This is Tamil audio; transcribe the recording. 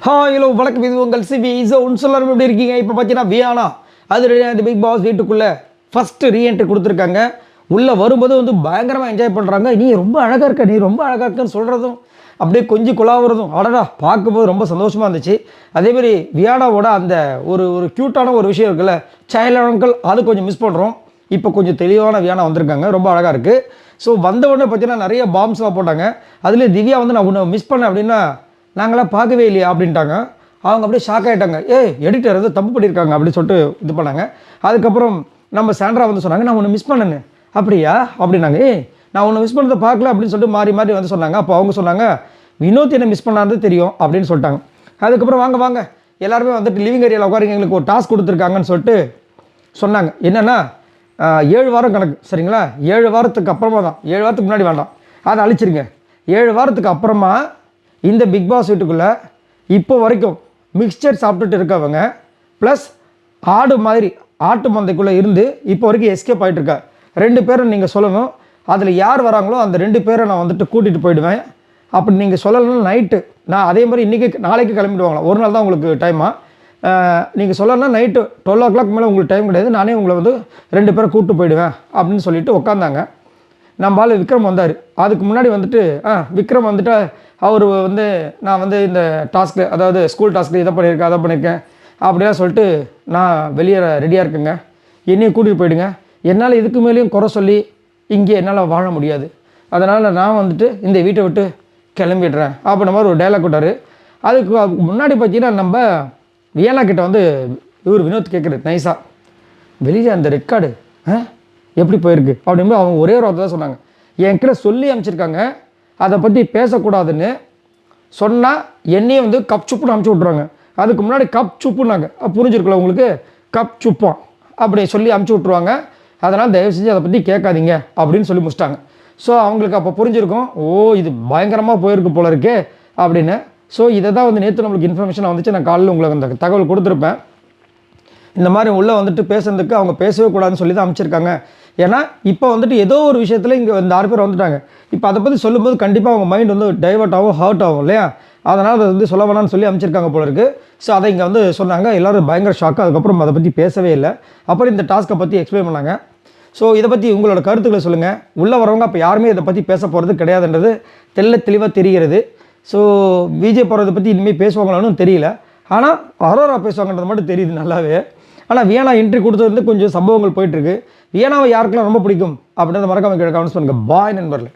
ஹலோ வணக்கம், இது உங்கள் சிவி சொல்லணும். எப்படி இருக்கீங்க? இப்போ பார்த்தீங்கன்னா வியானா அது இந்த பிக் பாஸ் வீட்டுக்குள்ளே ஃபஸ்ட்டு ரீஎன்ட்ரி கொடுத்துருக்காங்க. உள்ளே வரும்போது வந்து பயங்கரமாக என்ஜாய் பண்ணுறாங்க. நீ ரொம்ப அழகாக இருக்க, நீ ரொம்ப அழகாக இருக்குன்னு சொல்கிறதும் அப்படியே கொஞ்சம் குழாவுறதும் அடடா பார்க்கும்போது ரொம்ப சந்தோஷமாக இருந்துச்சு. அதேமாதிரி வியானாவோட அந்த ஒரு ஒரு க்யூட்டான ஒரு விஷயம் இருக்குல்ல, சைல்ட் அங்கிள், அது கொஞ்சம் மிஸ் பண்ணுறோம். இப்போ கொஞ்சம் தெளிவான வியானா வந்திருக்காங்க, ரொம்ப அழகாக இருக்குது. ஸோ வந்த உடனே பார்த்தீங்கன்னா நிறைய பாம்ஸ்லாம் போட்டாங்க. அதுலேயே திவ்யா வந்து நான் உன்னை மிஸ் பண்ணேன் அப்படின்னா நாங்களாம் பார்க்கவே இல்லையா அப்படின்ட்டாங்க. அவங்க அப்படியே ஷாக் ஆகிட்டாங்க. எடிட்டர் வந்து தப்பு பண்ணியிருக்காங்க அப்படின்னு சொல்லிட்டு இது பண்ணாங்க. அதுக்கப்புறம் நம்ம சாண்ட்ரா வந்து சொன்னாங்க, நான் உன்னை மிஸ் பண்ணேன்னு. அப்படியா அப்படின்னாங்க. நான் உன்னை மிஸ் பண்ணதை பார்க்கல அப்படின்னு சொல்லிட்டு மாறி மாறி வந்து சொன்னாங்க. அப்போ அவங்க சொன்னாங்க, வினோத் என்னை மிஸ் பண்ணாது தெரியும் அப்படின்னு சொல்லிட்டாங்க. அதுக்கப்புறம் வாங்க வாங்க எல்லாருமே வந்துட்டு லிவிங் ஏரியாவில் உட்காருங்க, எங்களுக்கு ஒரு டாஸ்க் கொடுத்துருக்காங்கன்னு சொல்லிட்டு சொன்னாங்க. என்னென்னா 7 வாரம் கணக்கு, சரிங்களா? 7 வாரத்துக்கு அப்புறமா தான், 7 வாரத்துக்கு முன்னாடி வேண்டாம், அதை அழிச்சிருங்க. 7 வாரத்துக்கு அப்புறமா இந்த பிக் பாஸ் வீட்டுக்குள்ளே இப்போ வரைக்கும் மிக்சர் சாப்பிட்டுட்டு இருக்கவங்க ப்ளஸ் ஆடு மாதிரி ஆட்டு மந்தைக்குள்ளே இருந்து இப்போ வரைக்கும் எஸ்கேப் ஆகிட்டுருக்கா 2 பேரை நீங்கள் சொல்லணும். அதில் யார் வராங்களோ அந்த 2 பேரை நான் வந்துட்டு கூட்டிகிட்டு போயிடுவேன். அப்படி நீங்கள் சொல்லணும்னா நைட்டு நான் அதே மாதிரி இன்றைக்கி நாளைக்கு கிளம்பிடுவாங்களா, ஒரு நாள் தான் உங்களுக்கு டைமாக. நீங்கள் சொல்லணும்னா நைட்டு 12 o'clock மேலே உங்களுக்கு டைம் கிடையாது, நானே உங்களை வந்து 2 பேரை கூப்பிட்டு போயிடுவேன் அப்படின்னு சொல்லிட்டு உட்காந்தாங்க. நம்ம ஆள் விக்ரம் வந்தார். அதுக்கு முன்னாடி வந்துட்டு விக்ரம் வந்துட்டு அவர் வந்து நான் வந்து இந்த டாஸ்க்கு, அதாவது ஸ்கூல் டாஸ்க்கு இதை பண்ணியிருக்கேன் அதை பண்ணியிருக்கேன் அப்படிலாம் சொல்லிட்டு நான் வெளியே ரெடியாக இருக்குங்க, என்னையும் கூட்டிகிட்டு போயிடுங்க, என்னால் இதுக்கு மேலேயும் குறை சொல்லி இங்கே என்னால் வாழ முடியாது, அதனால் நான் வந்துட்டு இந்த வீட்டை விட்டு கிளம்பிடுறேன் அப்படின்ற மாதிரி ஒரு டைலாக் விட்டார். அதுக்கு முன்னாடி பார்த்தீங்கன்னா நம்ம வியானா கிட்ட வந்து இவர் வினோத் கேட்குறது நைஸாக, வெளியே அந்த ரெக்கார்டு எப்படி போயிருக்கு அப்படின்போது அவங்க ஒரே ஒரு வார்த்தை தான் சொன்னாங்க, என்கிட்ட சொல்லி அனுப்பிச்சிருக்காங்க அதை பற்றி பேசக்கூடாதுன்னு. சொன்னால் என்னையும் வந்து கப் சுப்புன்னு அனுப்பிச்சி விட்ருவாங்க. அதுக்கு முன்னாடி கப் சுப்புன்னாங்க, புரிஞ்சிருக்குல்ல உங்களுக்கு, கப் சுப்போம் அப்படி சொல்லி அனுப்பிச்சி விட்ருவாங்க. அதனால் தயவு செஞ்சு அதை பற்றி கேட்காதீங்க அப்படின்னு சொல்லி முடிச்சிட்டாங்க. ஸோ அவங்களுக்கு அப்போ புரிஞ்சிருக்கும், இது பயங்கரமாக போயிருக்கு போல இருக்கே அப்படின்னு. ஸோ இதை தான் வந்து நேற்று நம்மளுக்கு இன்ஃபர்மேஷன் வந்துச்சு. நான் காலையில் உங்களுக்கு அந்த தகவல் கொடுத்துருப்பேன். இந்த மாதிரி உள்ளே வந்துட்டு பேசுறதுக்கு அவங்க பேசவே கூடாதுன்னு சொல்லி தான் அமைச்சிருக்காங்க. ஏன்னா இப்போ வந்துட்டு ஏதோ ஒரு விஷயத்தில் இங்கே இந்த 6 பேர் வந்துட்டாங்க. இப்போ அதை பற்றி சொல்லும்போது கண்டிப்பாக அவங்க மைண்ட் வந்து டைவர்ட் ஆகும், ஹர்ட் ஆகும் இல்லையா? அதனால் அதை வந்து சொல்ல வேணாம்னு சொல்லி அமைச்சிருக்காங்க போல இருக்குது. ஸோ அதை இங்கே வந்து சொன்னாங்க. எல்லோரும் பயங்கர ஷாக்காக அதுக்கப்புறம் அதை பற்றி பேசவே இல்லை. அப்புறம் இந்த டாஸ்க்கை பற்றி எக்ஸ்பிளைன் பண்ணாங்க. ஸோ இதை பற்றி உங்களோட கருத்துக்களை சொல்லுங்கள். உள்ளே வரவங்க அப்போ யாருமே இதை பற்றி பேச போகிறது கிடையாதுன்றது தெளிவாக தெரிகிறது. ஸோ விஜய் போகிறத பற்றி இனிமேல் பேசுவாங்களான்னு தெரியல. ஆனால் அரோரா பேசுவாங்கன்றது மட்டும் தெரியுது நல்லாவே. ஆனால் வியானா என்ட்ரி கொடுத்தது வந்து கொஞ்சம் சம்பவங்கள் போயிட்டுருக்கு. வியானாவை யாருக்கெல்லாம் ரொம்ப பிடிக்கும் அப்படின்றத மறக்காம கமெண்ட்ஸ் பண்ணுங்கள். பாய் நண்பர்களே.